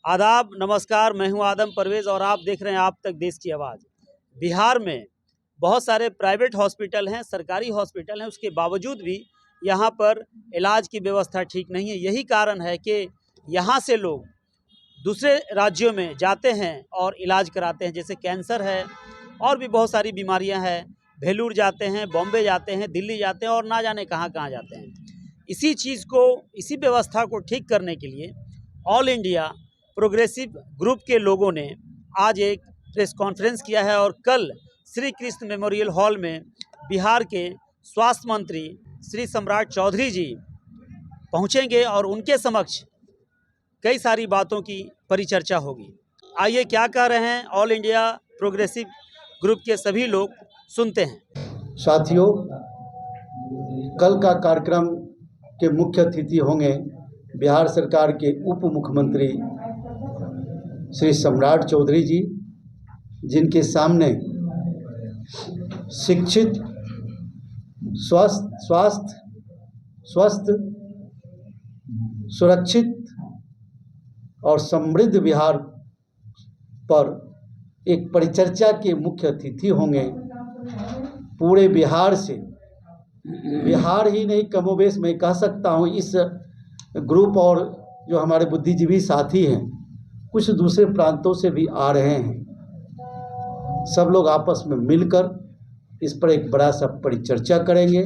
आदाब, नमस्कार। मैं हूं आदम परवेज़ और आप देख रहे हैं आप तक देश की आवाज़। बिहार में बहुत सारे प्राइवेट हॉस्पिटल हैं, सरकारी हॉस्पिटल हैं, उसके बावजूद भी यहां पर इलाज की व्यवस्था ठीक नहीं है। यही कारण है कि यहां से लोग दूसरे राज्यों में जाते हैं और इलाज कराते हैं, जैसे कैंसर है और भी बहुत सारी बीमारियां हैं। भेलूर जाते हैं, बॉम्बे जाते हैं, दिल्ली जाते हैं और ना जाने कहां कहां जाते हैं। इसी व्यवस्था को ठीक करने के लिए ऑल इंडिया प्रोग्रेसिव ग्रुप के लोगों ने आज एक प्रेस कॉन्फ्रेंस किया है और कल श्री कृष्ण मेमोरियल हॉल में बिहार के स्वास्थ्य मंत्री श्री सम्राट चौधरी जी पहुंचेंगे और उनके समक्ष कई सारी बातों की परिचर्चा होगी। आइए क्या कह रहे हैं ऑल इंडिया प्रोग्रेसिव ग्रुप के सभी लोग, सुनते हैं। साथियों, कल का कार्यक्रम के मुख्य अतिथि होंगे बिहार सरकार के उप मुख्यमंत्री श्री सम्राट चौधरी जी, जिनके सामने शिक्षित, स्वस्थ, सुरक्षित और समृद्ध बिहार पर एक परिचर्चा के मुख्य अतिथि होंगे। पूरे बिहार से, बिहार ही नहीं कमोबेश मैं कह सकता हूँ, इस ग्रुप और जो हमारे बुद्धिजीवी साथी हैं कुछ दूसरे प्रांतों से भी आ रहे हैं। सब लोग आपस में मिलकर इस पर एक बड़ा सा परिचर्चा करेंगे,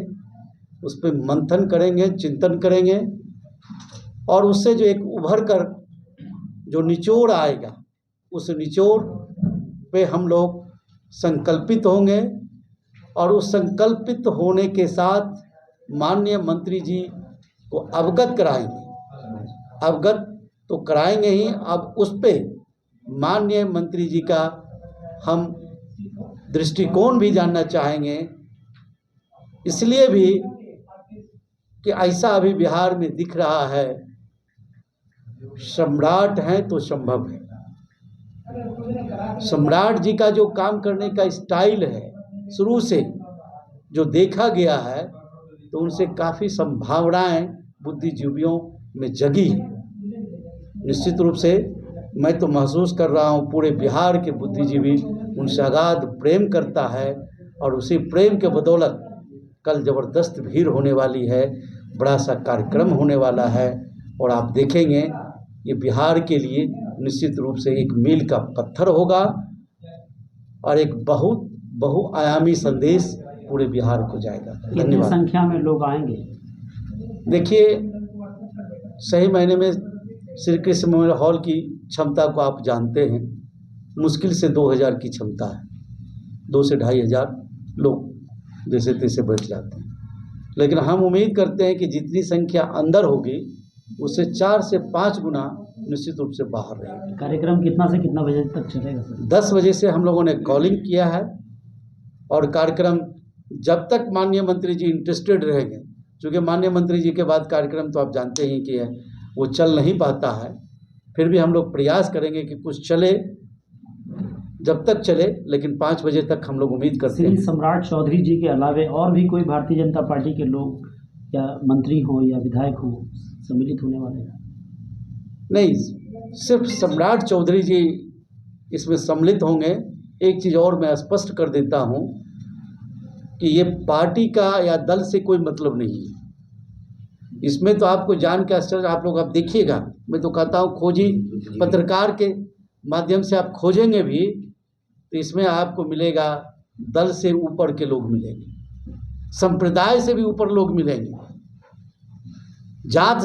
उस पर मंथन करेंगे, चिंतन करेंगे और उससे जो एक उभर कर जो निचोड़ आएगा, उस निचोड़ पे हम लोग संकल्पित होंगे और उस संकल्पित होने के साथ माननीय मंत्री जी को अवगत कराएंगे। अवगत तो कराएंगे ही, अब उस पे माननीय मंत्री जी का हम दृष्टिकोण भी जानना चाहेंगे, इसलिए भी कि ऐसा अभी बिहार में दिख रहा है, सम्राट हैं तो संभव है। सम्राट जी का जो काम करने का स्टाइल है, शुरू से जो देखा गया है, तो उनसे काफ़ी संभावनाएं बुद्धिजीवियों में जगी है। निश्चित रूप से मैं तो महसूस कर रहा हूँ पूरे बिहार के बुद्धिजीवी उनसे अगाध प्रेम करता है और उसी प्रेम के बदौलत कल ज़बरदस्त भीड़ होने वाली है, बड़ा सा कार्यक्रम होने वाला है और आप देखेंगे ये बिहार के लिए निश्चित रूप से एक मील का पत्थर होगा और एक बहुत बहुआयामी संदेश पूरे बिहार को जाएगा। कितनी संख्या में लोग आएंगे? देखिए, सही मायने में श्री कृष्ण मेमोरियल हॉल की क्षमता को आप जानते हैं, मुश्किल से 2000 की क्षमता है। 2 से 2500 लोग जैसे तैसे बैठ जाते हैं, लेकिन हम उम्मीद करते हैं कि जितनी संख्या अंदर होगी उससे 4 से 5 गुना निश्चित रूप से बाहर रहेगी। कार्यक्रम कितना से कितना बजे तक चलेगा सर? 10 बजे से हम लोगों ने कॉलिंग किया है और कार्यक्रम जब तक माननीय मंत्री जी इंटरेस्टेड रहेंगे, क्योंकि माननीय मंत्री जी के बाद कार्यक्रम तो आप जानते ही कि वो चल नहीं पाता है, फिर भी हम लोग प्रयास करेंगे कि कुछ चले, जब तक चले, लेकिन 5 बजे तक हम लोग उम्मीद करते हैं। श्री सम्राट चौधरी जी के अलावे और भी कोई भारतीय जनता पार्टी के लोग या मंत्री हो या विधायक हो सम्मिलित होने वाले हैं? नहीं, सिर्फ सम्राट चौधरी जी इसमें सम्मिलित होंगे। एक चीज़ और मैं स्पष्ट कर देता हूँ कि ये पार्टी का या दल से कोई मतलब नहीं है। इसमें तो आपको जान के आश्चर्य, आप लोग आप देखिएगा, मैं तो कहता हूँ खोजी पत्रकार के माध्यम से आप खोजेंगे भी तो इसमें आपको मिलेगा दल से ऊपर के लोग मिलेंगे, संप्रदाय से भी ऊपर लोग मिलेंगे, जात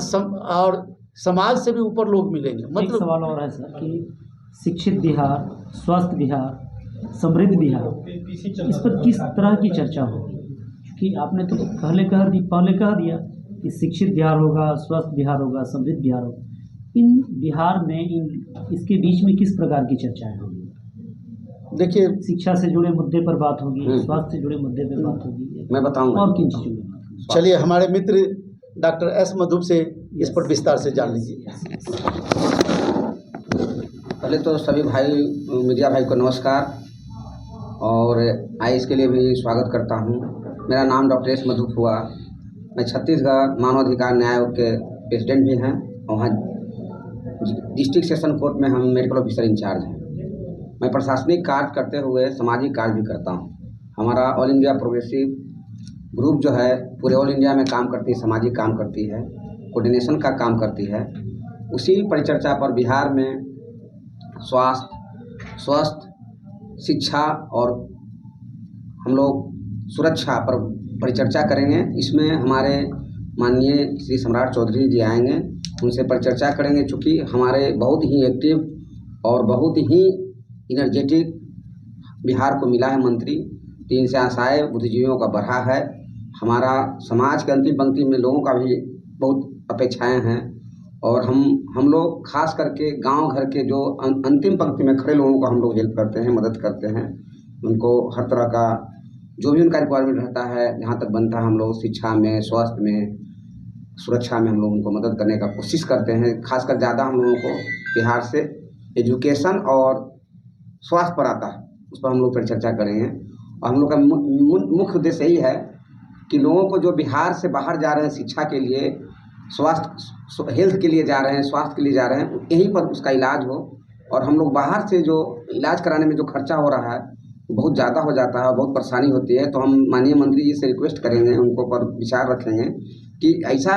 और समाज से भी ऊपर लोग मिलेंगे। मतलब सवाल और है सर कि शिक्षित बिहार, स्वस्थ बिहार, समृद्ध बिहार, इस पर किस तरह की चर्चा होगी? क्योंकि आपने तो पहले कह दिया कि शिक्षित बिहार होगा, स्वस्थ बिहार होगा, समृद्ध बिहार होगा। इन बिहार में इसके बीच में किस प्रकार की चर्चाएं होगी? देखिए, शिक्षा से जुड़े मुद्दे पर बात होगी, स्वास्थ्य से जुड़े मुद्दे पर बात होगी, मैं बताऊंगा और किन चीज़ों में बात होगी? चलिए, हमारे मित्र डॉक्टर एस मधुप से इस पर विस्तार से जान लीजिए। पहले तो सभी भाई, मीडिया भाई को नमस्कार और आइस के लिए भी स्वागत करता हूं। मेरा नाम डॉक्टर एस मधुप हुआ। मैं छत्तीसगढ़ मानवाधिकार न्याय आयोग के प्रेसिडेंट भी हैं। वहाँ डिस्ट्रिक्ट सेशन कोर्ट में हम मेडिकल ऑफिसर इंचार्ज हैं। मैं प्रशासनिक कार्य करते हुए सामाजिक कार्य भी करता हूँ। हमारा ऑल इंडिया प्रोग्रेसिव ग्रुप जो है पूरे ऑल इंडिया में काम करती है, सामाजिक काम करती है, कोऑर्डिनेशन का काम करती है। उसी परिचर्चा पर बिहार में स्वास्थ्य, शिक्षा और हम लोग सुरक्षा पर परिचर्चा करेंगे। इसमें हमारे माननीय श्री सम्राट चौधरी जी आएंगे, उनसे परिचर्चा करेंगे। चूँकि हमारे बहुत ही एक्टिव और बहुत ही इनर्जेटिक बिहार को मिला है मंत्री, तो इनसे आशाएँ बुद्धिजीवियों का बढ़ा है। हमारा समाज के अंतिम पंक्ति में लोगों का भी बहुत अपेक्षाएं हैं और हम लोग खास करके गांव घर के जो अंतिम पंक्ति में खड़े लोगों को हम लोग हेल्प करते हैं, मदद करते हैं। उनको हर तरह का जो भी उनका रिक्वायरमेंट रहता है, जहाँ तक बनता है, हम लोग शिक्षा में, स्वास्थ्य में, सुरक्षा में हम लोग उनको मदद करने का कोशिश करते हैं। खासकर ज़्यादा हम लोगों को बिहार से एजुकेशन और स्वास्थ्य पर आता है, उस पर हम लोग परिचर्चा करेंगे। और हम लोग का मुख्य उद्देश्य यही है कि लोगों को जो बिहार से बाहर जा रहे हैं शिक्षा के लिए, स्वास्थ्य हेल्थ के लिए जा रहे हैं, स्वास्थ्य के लिए जा रहे हैं, यहीं पर उसका इलाज हो। और हम लोग बाहर से जो इलाज कराने में जो खर्चा हो रहा है बहुत ज़्यादा हो जाता है, बहुत परेशानी होती है। तो हम माननीय मंत्री जी से रिक्वेस्ट करेंगे, उनको पर विचार रखेंगे कि ऐसा,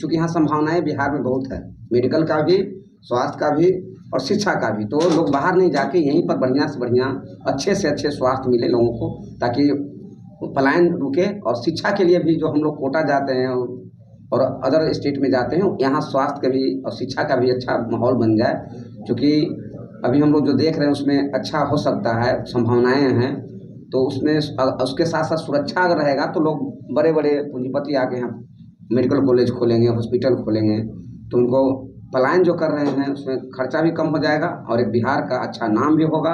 चूँकि यहाँ संभावनाएं बिहार में बहुत है, मेडिकल का भी, स्वास्थ्य का भी और शिक्षा का भी। तो लोग बाहर नहीं जाके यहीं पर बढ़िया से बढ़िया, अच्छे से अच्छे स्वास्थ्य मिले लोगों को, ताकि पलायन रुके। और शिक्षा के लिए भी जो हम लोग कोटा जाते हैं और अदर स्टेट में जाते हैं, यहाँ स्वास्थ्य का भी और शिक्षा का भी अच्छा माहौल बन जाए। क्योंकि अभी हम लोग जो देख रहे हैं उसमें अच्छा हो सकता है, संभावनाएं हैं। तो उसमें उसके साथ साथ सुरक्षा अगर रहेगा तो लोग बड़े बड़े पूंजीपति आके यहाँ मेडिकल कॉलेज खोलेंगे, हॉस्पिटल खोलेंगे। तो उनको पलायन जो कर रहे हैं उसमें खर्चा भी कम हो जाएगा और एक बिहार का अच्छा नाम भी होगा।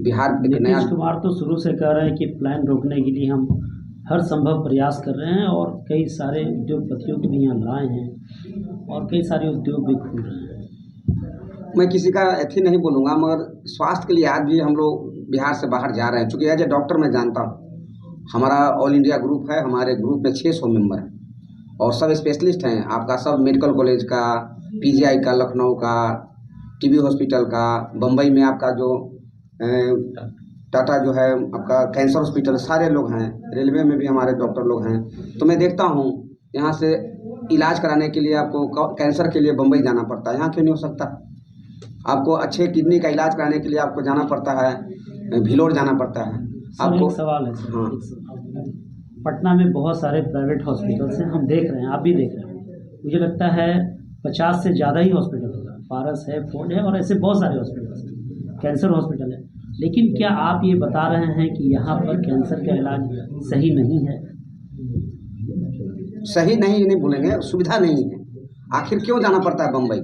बिहार एक नया। नीतीश कुमार तो शुरू से कह रहे हैं कि प्लान रोकने के लिए हम हर संभव प्रयास कर रहे हैं और कई सारे उद्योगपतियों को भी यहाँ लाए हैं और कई सारे उद्योग भी खुल रहे हैं। मैं किसी का ऐसी नहीं बोलूँगा, मगर स्वास्थ्य के लिए आज भी हम लोग बिहार से बाहर जा रहे हैं। चूँकि एज ए डॉक्टर मैं जानता हूँ, हमारा ऑल इंडिया ग्रुप है, हमारे ग्रुप में 600 मेंबर हैं और सब स्पेशलिस्ट हैं। आपका सब मेडिकल कॉलेज का, पीजीआई का, लखनऊ का, टीबी हॉस्पिटल का, बम्बई में आपका जो टाटा जो है आपका कैंसर हॉस्पिटल, सारे लोग हैं। रेलवे में भी हमारे डॉक्टर लोग हैं। तो मैं देखता हूँ यहाँ से इलाज कराने के लिए आपको कैंसर के लिए बम्बई जाना पड़ता है, यहाँ क्यों नहीं हो सकता? आपको अच्छे किडनी का इलाज कराने के लिए आपको जाना पड़ता है, भिलोर जाना पड़ता है। आपको एक सवाल है सर। हाँ। पटना में बहुत सारे प्राइवेट हॉस्पिटल्स हैं, हम देख रहे हैं, आप भी देख रहे हैं। मुझे लगता है 50 से ज़्यादा ही हॉस्पिटल होगा, पारस है, फोर्ड है और ऐसे बहुत सारे हॉस्पिटल्स हैं, कैंसर हॉस्पिटल है। लेकिन क्या आप ये बता रहे हैं कि यहाँ पर कैंसर का इलाज सही नहीं है? सही नहीं बोलेंगे, सुविधा नहीं है। आखिर क्यों जाना पड़ता है बम्बई?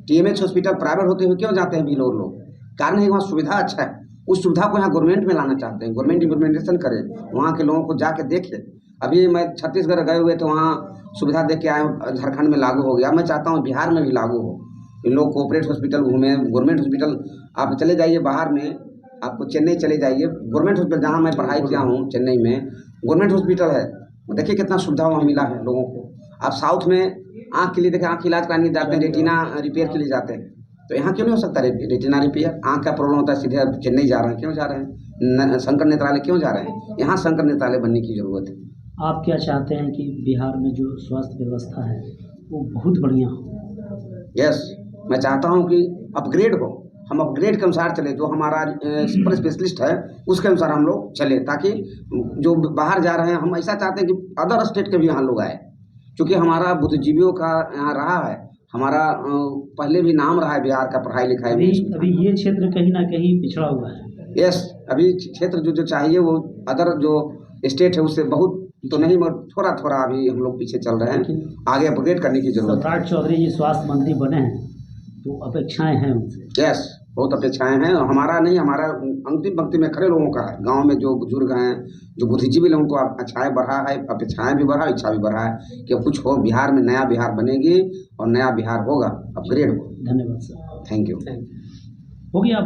टीएमएच हॉस्पिटल प्राइवेट होते हुए क्यों जाते हैं बिलोर लोग? कारण है वहाँ सुविधा अच्छा है। उस सुविधा को यहाँ गवर्नमेंट में लाना चाहते हैं, गवर्नमेंट इम्प्लीमेंटेशन करे, वहाँ के लोगों को जाके देखे। अभी मैं छत्तीसगढ़ गए हुए तो वहाँ सुविधा देख के आए, झारखंड में लागू हो गया। मैं चाहता हूँ बिहार में भी लागू हो। इन लोग कोऑपरेट हॉस्पिटल घूमे, गवर्नमेंट हॉस्पिटल। आप चले जाइए बाहर में, आपको चेन्नई चले जाइए, गवर्नमेंट हॉस्पिटल जहाँ मैं पढ़ाई किया हूँ चेन्नई में गवर्नमेंट हॉस्पिटल है। देखिए कितना सुविधा वहाँ मिला है लोगों को। आप साउथ में आँख के लिए देखें, आँख इलाज कराने जाते हैं, रेटिना रिपेयर के लिए जाते हैं। तो यहाँ क्यों नहीं हो सकता रेटिना रिपेयर? आँख का प्रॉब्लम होता है, सीधे आप चेन्नई जा रहे हैं, क्यों जा रहे हैं? शंकर नेत्रालय क्यों जा रहे हैं? यहाँ शंकर नेत्रालय बनने की ज़रूरत है। आप क्या चाहते हैं कि बिहार में जो स्वास्थ्य व्यवस्था है वो बहुत बढ़िया हो? यस, मैं चाहता हूँ कि अपग्रेड हो। हम अपग्रेड के अनुसार चले, जो हमारा सुपर स्पेशलिस्ट है उसके अनुसार हम लोग चले, ताकि जो बाहर जा रहे हैं, हम ऐसा चाहते हैं कि अदर स्टेट के भी यहाँ लोग आए। क्योंकि हमारा बुद्धिजीवियों का यहाँ रहा है, हमारा पहले भी नाम रहा है बिहार का पढ़ाई लिखाई में। अभी ये क्षेत्र कहीं ना कहीं पिछड़ा हुआ है। यस, अभी क्षेत्र जो चाहिए वो अदर जो स्टेट है उससे बहुत तो नहीं, मगर थोड़ा थोड़ा अभी हम लोग पीछे चल रहे हैं। आगे अपग्रेड करने की जरूरत है। सम्राट चौधरी जी स्वास्थ्य मंत्री बने हैं तो अपेक्षाएं हैं उनसे। यस, बहुत अपेक्षाएं हैं। हमारा नहीं, हमारा अंतिम पंक्ति में खड़े लोगों का है। गांव में जो बुजुर्ग हैं, जो बुद्धिजीवी लोगों को अपेक्षाएं बढ़ा है, अपेक्षाएं भी बढ़ा, इच्छा भी बढ़ा है कि कुछ हो, बिहार में नया बिहार बनेगी और नया बिहार होगा, अपग्रेड हो। धन्यवाद सर। Thank you. हो गया।